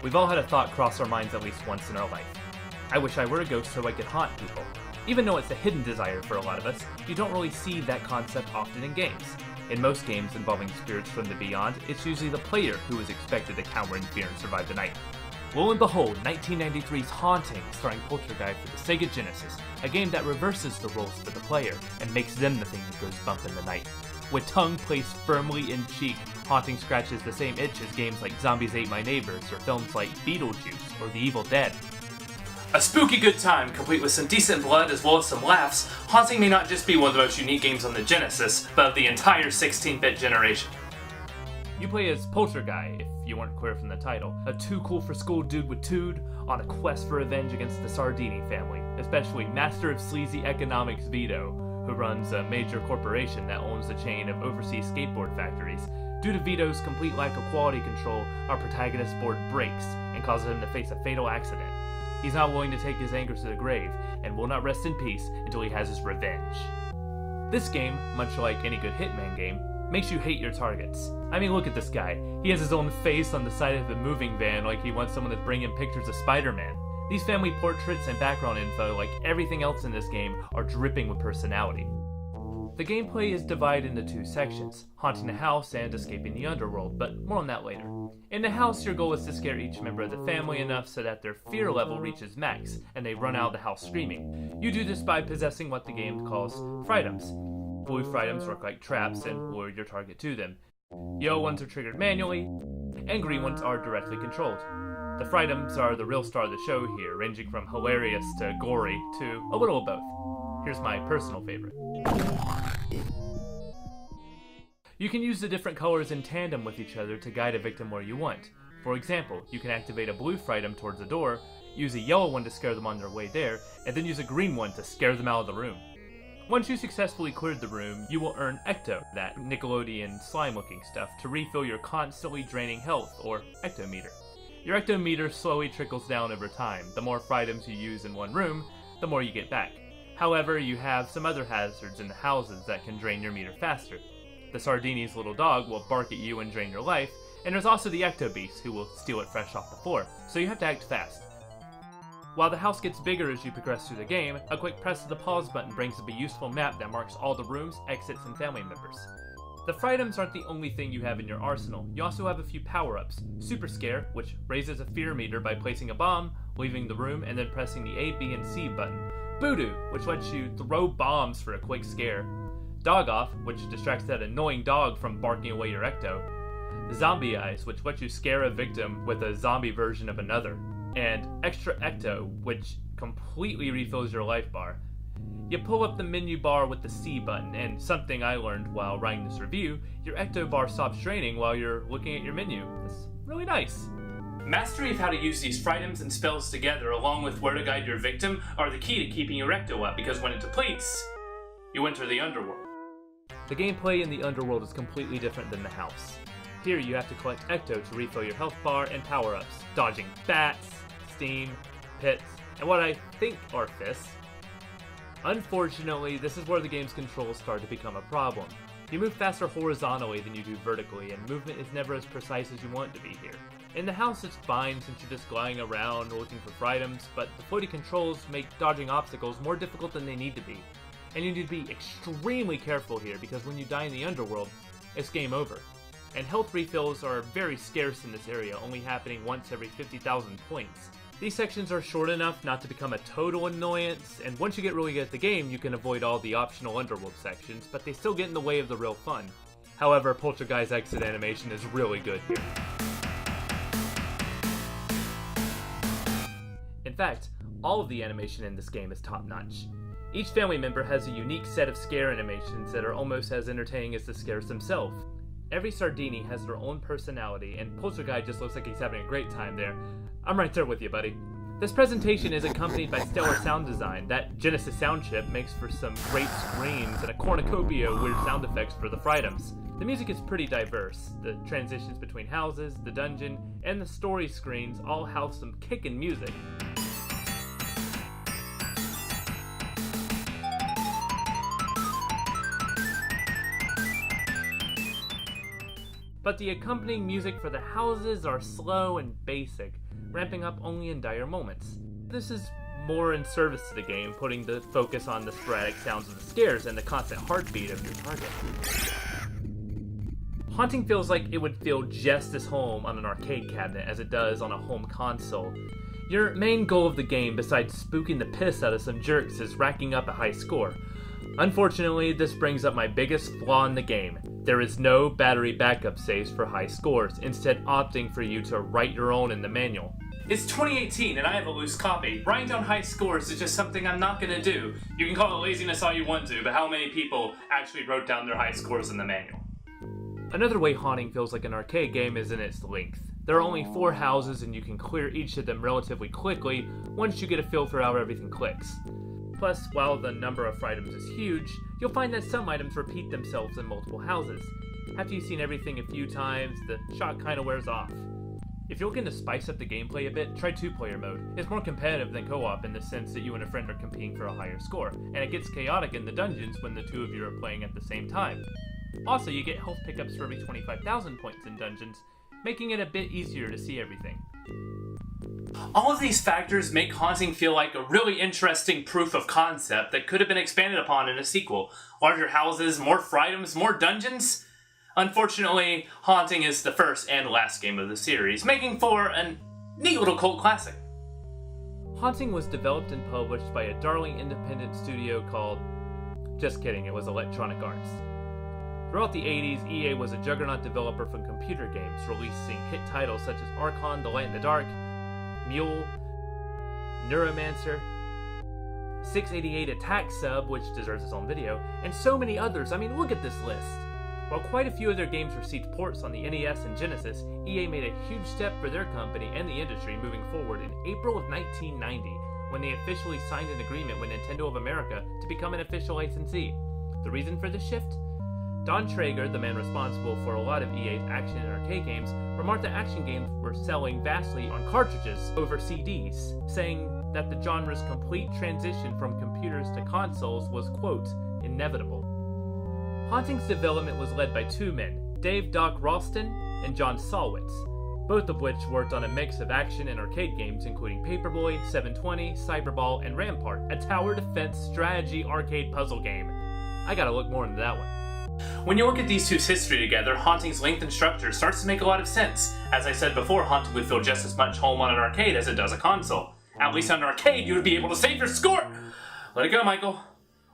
We've all had a thought cross our minds at least once in our life. I wish I were a ghost so I could haunt people. Even though it's a hidden desire for a lot of us, you don't really see that concept often in games. In most games involving spirits from the beyond, it's usually the player who is expected to cower in fear and survive the night. Lo and behold, 1993's Haunting, starring Polterguy for the Sega Genesis, a game that reverses the roles for the player and makes them the thing that goes bump in the night. With tongue placed firmly in cheek, Haunting scratches the same itch as games like Zombies Ate My Neighbors or films like Beetlejuice or The Evil Dead. A spooky good time, complete with some decent blood as well as some laughs, Haunting may not just be one of the most unique games on the Genesis, but of the entire 16-bit generation. You play as Polterguy, if you weren't clear from the title, a too-cool-for-school dude with Tood on a quest for revenge against the Sardini family, especially master of sleazy economics Vito, who runs a major corporation that owns a chain of overseas skateboard factories. Due to Vito's complete lack of quality control, our protagonist's board breaks and causes him to face a fatal accident. He's not willing to take his anger to the grave, and will not rest in peace until he has his revenge. This game, much like any good Hitman game, makes you hate your targets. I mean, look at this guy. He has his own face on the side of a moving van like he wants someone to bring him pictures of Spider-Man. These family portraits and background info, like everything else in this game, are dripping with personality. The gameplay is divided into two sections, haunting the house and escaping the underworld, but more on that later. In the house, your goal is to scare each member of the family enough so that their fear level reaches max, and they run out of the house screaming. You do this by possessing what the game calls fritems. Blue fritems work like traps and lure your target to them. Yellow ones are triggered manually, and green ones are directly controlled. The fritems are the real star of the show here, ranging from hilarious to gory to a little of both. Here's my personal favorite. You can use the different colors in tandem with each other to guide a victim where you want. For example, you can activate a blue frightem towards the door, use a yellow one to scare them on their way there, and then use a green one to scare them out of the room. Once you successfully cleared the room, you will earn Ecto, that Nickelodeon slime-looking stuff, to refill your constantly draining health, or Ectometer. Your Ectometer slowly trickles down over time. The more fritems you use in one room, the more you get back. However, you have some other hazards in the houses that can drain your meter faster. The Sardini's little dog will bark at you and drain your life, and there's also the Ecto Beast who will steal it fresh off the floor, so you have to act fast. While the house gets bigger as you progress through the game, a quick press of the pause button brings up a useful map that marks all the rooms, exits, and family members. The fritems aren't the only thing you have in your arsenal. You also have a few power-ups. Super Scare, which raises a fear meter by placing a bomb, leaving the room, and then pressing the A, B, and C button. Voodoo, which lets you throw bombs for a quick scare. Dog Off, which distracts that annoying dog from barking away your Ecto. Zombie Eyes, which lets you scare a victim with a zombie version of another. And Extra Ecto, which completely refills your life bar. You pull up the menu bar with the C button, and something I learned while writing this review, your Ecto bar stops draining while you're looking at your menu. It's really nice. Mastery of how to use these fritems and spells together, along with where to guide your victim, are the key to keeping your Ecto up, because when it depletes, you enter the underworld. The gameplay in the underworld is completely different than the house. Here you have to collect Ecto to refill your health bar and power-ups, dodging bats, steam, pits, and what I think are fists. Unfortunately, this is where the game's controls start to become a problem. You move faster horizontally than you do vertically, and movement is never as precise as you want it to be here. In the house it's fine since you're just gliding around looking for fritems, but the floaty controls make dodging obstacles more difficult than they need to be. And you need to be extremely careful here because when you die in the underworld, it's game over. And health refills are very scarce in this area, only happening once every 50,000 points. These sections are short enough not to become a total annoyance, and once you get really good at the game, you can avoid all the optional underworld sections, but they still get in the way of the real fun. However, Polterguy's exit animation is really good here. In fact, all of the animation in this game is top-notch. Each family member has a unique set of scare animations that are almost as entertaining as the scares themselves. Every Sardini has their own personality, and Polterguy just looks like he's having a great time there. I'm right there with you, buddy. This presentation is accompanied by stellar sound design. That Genesis sound chip makes for some great screams and a cornucopia of weird sound effects for the fritems. The music is pretty diverse. The transitions between houses, the dungeon, and the story screens all have some kickin' music. But the accompanying music for the houses are slow and basic. ramping up only in dire moments. This is more in service to the game, putting the focus on the sporadic sounds of the scares and the constant heartbeat of your target. Haunting feels like it would feel just as home on an arcade cabinet as it does on a home console. Your main goal of the game, besides spooking the piss out of some jerks, is racking up a high score. Unfortunately, this brings up my biggest flaw in the game. There is no battery backup saves for high scores, instead opting for you to write your own in the manual. It's 2018 and I have a loose copy. Writing down high scores is just something I'm not gonna do. You can call it laziness all you want to, but how many people actually wrote down their high scores in the manual? Another way Haunting feels like an arcade game is in its length. There are only 4 houses and you can clear each of them relatively quickly once you get a feel for how everything clicks. Plus, while the number of items is huge, you'll find that some items repeat themselves in multiple houses. After you've seen everything a few times, the shock kinda wears off. If you're looking to spice up the gameplay a bit, try 2-player mode. It's more competitive than co-op in the sense that you and a friend are competing for a higher score, and it gets chaotic in the dungeons when the two of you are playing at the same time. Also, you get health pickups for every 25,000 points in dungeons, making it a bit easier to see everything. All of these factors make Haunting feel like a really interesting proof of concept that could have been expanded upon in a sequel. Larger houses, more items, more dungeons? Unfortunately, Haunting is the first and last game of the series, making for a neat little cult classic. Haunting was developed and published by a darling independent studio called... Just kidding, it was Electronic Arts. Throughout the 80s, EA was a juggernaut developer for computer games, releasing hit titles such as Archon, The Light in the Dark, Mule, Neuromancer, 688 Attack Sub, which deserves its own video, and so many others. I mean, look at this list. While quite a few of their games received ports on the NES and Genesis, EA made a huge step for their company and the industry moving forward in April of 1990, when they officially signed an agreement with Nintendo of America to become an official licensee. The reason for this shift? Don Traeger, the man responsible for a lot of EA's action and arcade games, remarked that action games were selling vastly on cartridges over CDs, saying that the genre's complete transition from computers to consoles was, quote, inevitable. Haunting's development was led by 2 men, Dave Doc Ralston and John Salwitz, both of which worked on a mix of action and arcade games including Paperboy, 720, Cyberball, and Rampart, a tower defense strategy arcade puzzle game. I gotta look more into that one. When you look at these two's history together, Haunting's length and structure starts to make a lot of sense. As I said before, Haunting would feel just as much home on an arcade as it does a console. At least on an arcade, you would be able to save your score! Let it go, Michael.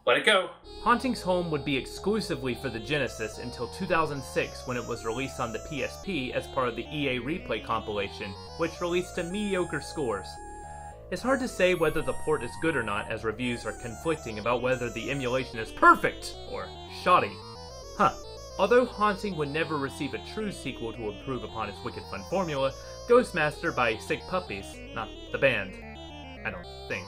Let it go. Haunting's home would be exclusively for the Genesis until 2006 when it was released on the PSP as part of the EA Replay compilation, which released to mediocre scores. It's hard to say whether the port is good or not, as reviews are conflicting about whether the emulation is perfect or shoddy. Although Haunting would never receive a true sequel to improve upon its wicked fun formula, Ghostmaster by Sick Puppies, not the band, I don't think,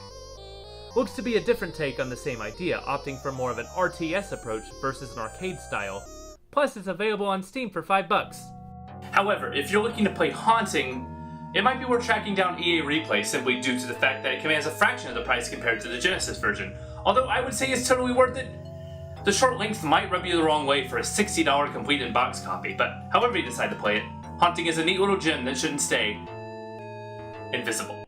looks to be a different take on the same idea, opting for more of an RTS approach versus an arcade style. Plus, it's available on Steam for $5. However, if you're looking to play Haunting, it might be worth tracking down EA Replay simply due to the fact that it commands a fraction of the price compared to the Genesis version. Although I would say it's totally worth it. The short length might rub you the wrong way for a $60 complete in-box copy, but however you decide to play it, Haunting is a neat little gem that shouldn't stay invisible.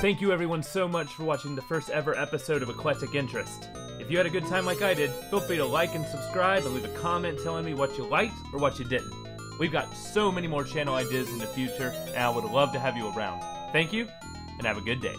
Thank you everyone so much for watching the first ever episode of Eclectic Interest. If you had a good time like I did, feel free to like and subscribe and leave a comment telling me what you liked or what you didn't. We've got so many more channel ideas in the future, and I would love to have you around. Thank you, and have a good day.